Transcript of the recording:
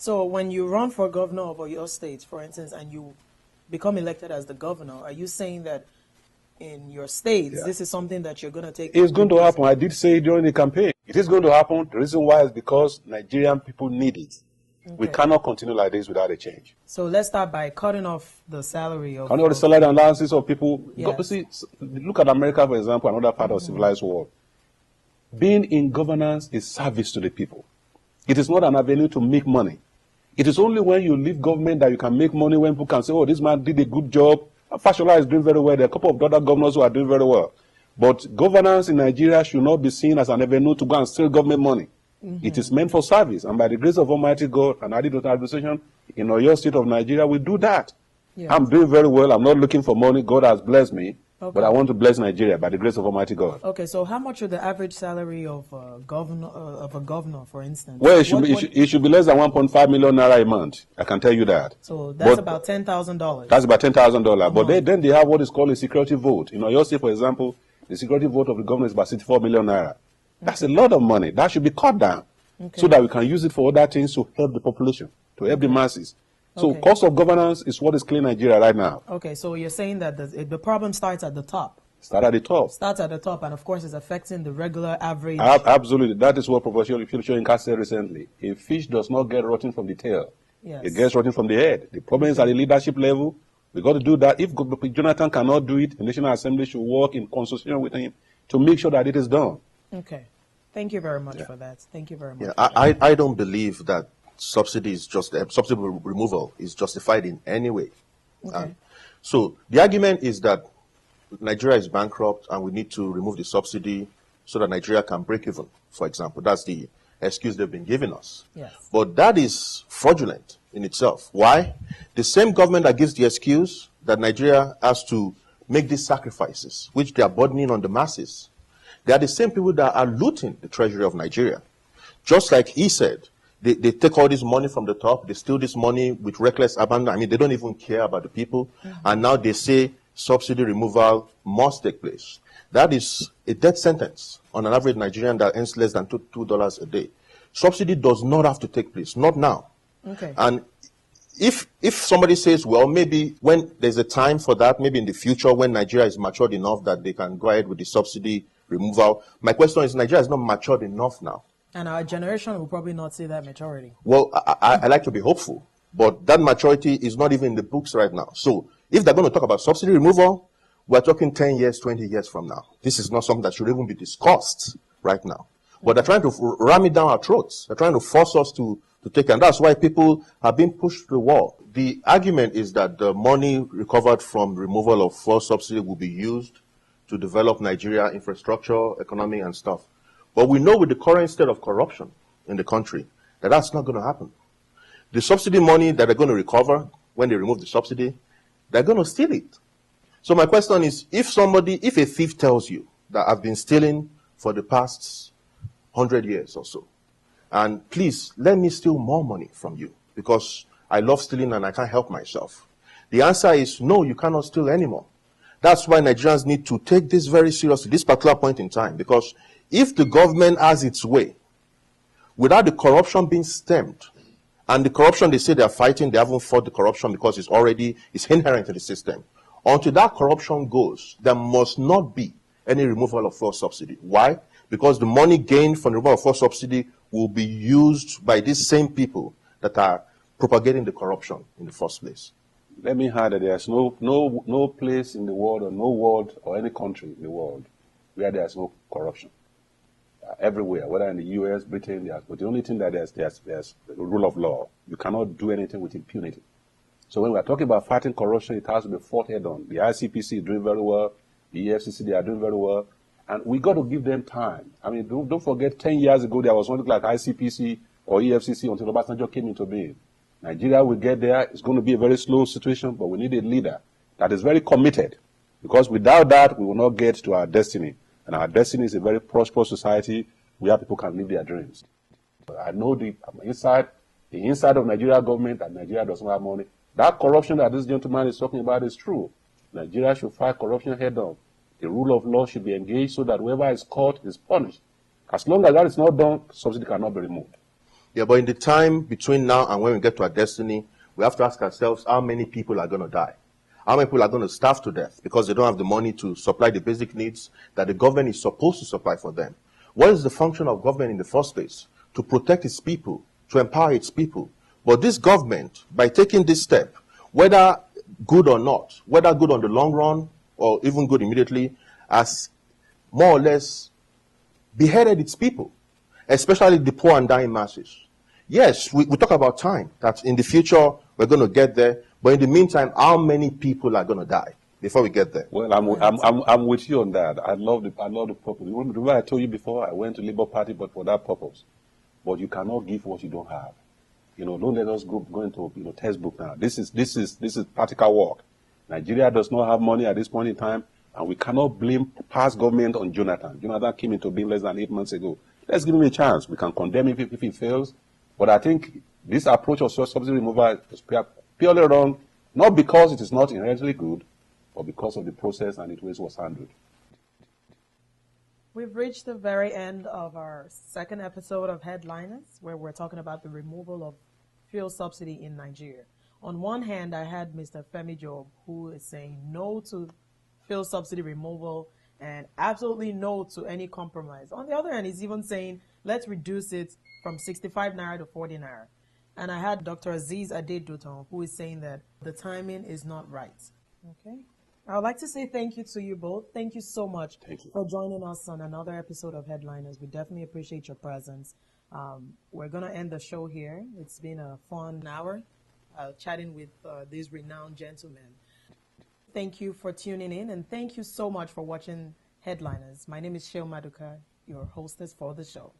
So when you run for governor of your state, for instance, and you become elected as the governor, are you saying that in your states, this is something that you're going to take? It's going to happen. I did say during the campaign. It is going to happen. The reason why is because Nigerian people need it. Okay. We cannot continue like this without a change. So let's start by cutting off the salary of... Cutting off the salary and allowances of people. Yes. See, look at America, for example, another part of civilized world. Being in governance is service to the people. It is not an avenue to make money. It is only when you leave government that you can make money, when people can say, oh, this man did a good job. Fashola is doing very well. There are a couple of other governors who are doing very well. But governance in Nigeria should not be seen as an avenue to go and steal government money. It is meant for service. And by the grace of Almighty God and added to the administration in your state of Nigeria, we do that. Yes. I'm doing very well. I'm not looking for money. God has blessed me. Okay. But I want to bless Nigeria by the grace of Almighty God. Okay, so how much is the average salary of a governor, for instance? Well, it should be less than 1.5 million naira a month. I can tell you that. So that's about $10,000. That's about $10,000. But then they have what is called a security vote. In your state, for example, the security vote of the governor is about 64 million naira. That's a lot of money. That should be cut down so that we can use it for other things to help the population, to help the masses. So cost of governance is what is killing Nigeria right now. Okay, so you're saying that the problem starts at the top. Start at the top. Starts at the top, and of course it's affecting the regular average. Absolutely. That is what Professor Inka said recently. A fish does not get rotten from the tail. Yes. It gets rotten from the head. The problem is at the leadership level. We got to do that. If Jonathan cannot do it, the National Assembly should work in consultation with him to make sure that it is done. Okay. Thank you very much for that. Thank you very much. Yeah, I don't believe that subsidy removal is justified in any way. Okay. So the argument is that Nigeria is bankrupt and we need to remove the subsidy so that Nigeria can break even, for example. That's the excuse they've been giving us. Yes. But that is fraudulent in itself. Why? The same government that gives the excuse that Nigeria has to make these sacrifices, which they are burdening on the masses, they are the same people that are looting the treasury of Nigeria. Just like he said, they take all this money from the top, they steal this money with reckless abandon. I mean, they don't even care about the people. And now they say subsidy removal must take place. That is a death sentence on an average Nigerian that earns less than $2 a day. Subsidy does not have to take place, not now. Okay. And if somebody says, well, maybe when there's a time for that, maybe in the future when Nigeria is matured enough that they can go ahead with the subsidy removal. My question is, Nigeria is not matured enough now. And our generation will probably not see that maturity. Well, I like to be hopeful, but that maturity is not even in the books right now. So if they're going to talk about subsidy removal, we're talking 10 years, 20 years from now. This is not something that should even be discussed right now. But they're trying to ram it down our throats. They're trying to force us to take it. And that's why people have been pushed to the wall. The argument is that the money recovered from removal of fuel subsidy will be used to develop Nigeria infrastructure, economy, and stuff. But we know with the current state of corruption in the country that that's not going to happen. The subsidy money that they're going to recover when they remove the subsidy, they're going to steal it. So my question is, if a thief tells you that I've been stealing for the past 100 years or so, and please let me steal more money from you because I love stealing and I can't help myself. The answer is no, you cannot steal anymore. That's why Nigerians need to take this very seriously, this particular point in time, because if the government has its way, without the corruption being stemmed, and the corruption they say they are fighting, they haven't fought the corruption because it's inherent to the system. Until that corruption goes, there must not be any removal of fuel subsidy. Why? Because the money gained from the removal of fuel subsidy will be used by these same people that are propagating the corruption in the first place. Let me add that there's no place in the world or no world or any country in the world where there's no corruption. Everywhere, whether in the US, Britain, but the only thing that there's the rule of law. You cannot do anything with impunity. So when we're talking about fighting corruption, it has to be fought head on. The ICPC is doing very well. The EFCC, they are doing very well. And we got to give them time. I mean, don't forget 10 years ago, there was something like ICPC or EFCC until Obasanjo came into being. Nigeria will get there. It's going to be a very slow situation, but we need a leader that is very committed. Because without that, we will not get to our destiny. And our destiny is a very prosperous society where people can live their dreams. I know the inside of Nigeria government that Nigeria does not have money. That corruption that this gentleman is talking about is true. Nigeria should fight corruption head on. The rule of law should be engaged so that whoever is caught is punished. As long as that is not done, subsidy cannot be removed. Yeah, but in the time between now and when we get to our destiny, we have to ask ourselves how many people are going to die? How many people are going to starve to death because they don't have the money to supply the basic needs that the government is supposed to supply for them? What is the function of government in the first place? To protect its people, to empower its people. But this government, by taking this step, whether good or not, whether good on the long run or even good immediately, has more or less beheaded its people, especially the poor and dying masses. Yes, we talk about time, that in the future we're going to get there, but in the meantime, how many people are going to die before we get there? Well, I'm with you on that. I love the purpose. Remember I told you before I went to Labour Party, but for that purpose. But you cannot give what you don't have. Don't let us go into textbook now. This is practical work. Nigeria does not have money at this point in time, and we cannot blame past government on Jonathan. Jonathan came into being less than 8 months ago. Let's give him a chance. We can condemn him if he fails. But I think this approach of subsidy removal is purely wrong, not because it is not inherently good, but because of the process and the way it was handled. We've reached the very end of our second episode of Headliners, where we're talking about the removal of fuel subsidy in Nigeria. On one hand, I had Mr. Femi Job, who is saying no to fuel subsidy removal and absolutely no to any compromise. On the other hand, he's even saying, let's reduce it from 65 naira to 40 naira. And I had Dr. Aziz Adedoton, who is saying that the timing is not right. Okay. I would like to say thank you to you both. Thank you so much for joining us on another episode of Headliners. We definitely appreciate your presence. We're going to end the show here. It's been a fun hour chatting with these renowned gentlemen. Thank you for tuning in, and thank you so much for watching Headliners. My name is Sheo Maduka, your hostess for the show.